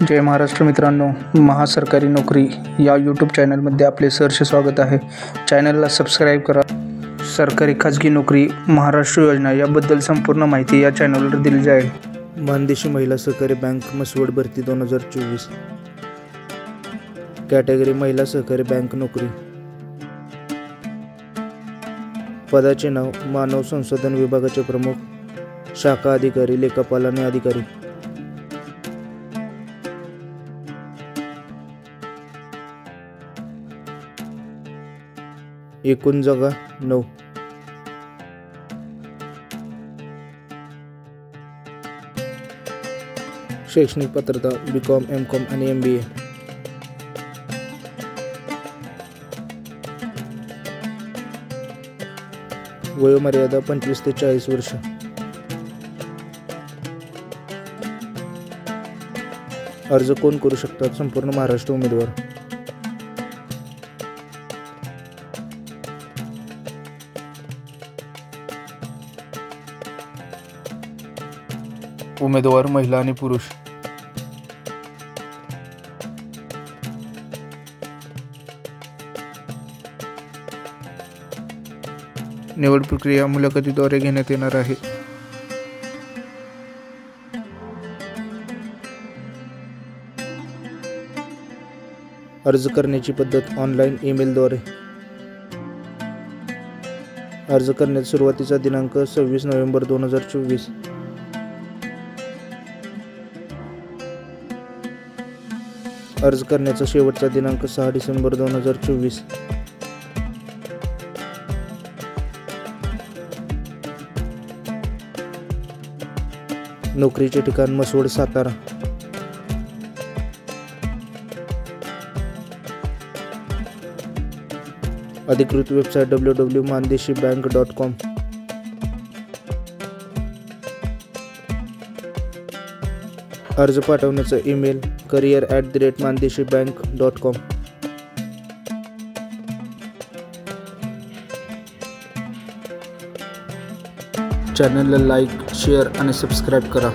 जय महाराष्ट्र मित्रांनो, महासरकारी नोकरी या यूट्यूब चॅनलमध्ये आपले सहर्ष स्वागत आहे। चॅनलला सबस्क्राईब करा। सरकारी खाजगी नोकरी महाराष्ट्र योजना याबद्दल संपूर्ण माहिती या चॅनलवर दिली जाईल। मानदेशी महिला सहकारी बँक मसवड भरती 2024। कॅटेगरी महिला सहकारी बँक नोकरी। पदाचे नाव मानव संसाधन विभागाचे प्रमुख, शाखा अधिकारी, लेखापाल आणि अधिकारी। एकूण जागा 9। शैक्षणिक पात्रता BCom, MCom आणि MBA। वयोमर्यादा 25 ते 40 वर्ष। अर्ज कोण करू शकतात? संपूर्ण महाराष्ट्र उमेदवार। उमेदवार महिला आणि पुरुष। निवड प्रक्रिया मुलाखतीद्वारे घेण्यात येणार आहे। अर्ज करण्याची पद्धत ऑनलाईन, ईमेलद्वारे। अर्ज करण्याचा सुरुवातीचा दिनांक 26 नोव्हेंबर 2024। अर्ज करण्याचा शेवटचा दिनांक 6 डिसेंबर 2024। नोकरीचे ठिकाण मसवड, सातारा। अधिकृत वेबसाईट www.mandeshibank.com। अर्ज पाठवण्याचा ईमेल career@mandeshibank.com। चॅनलला लाईक, शेअर आणि सबस्क्राईब करा।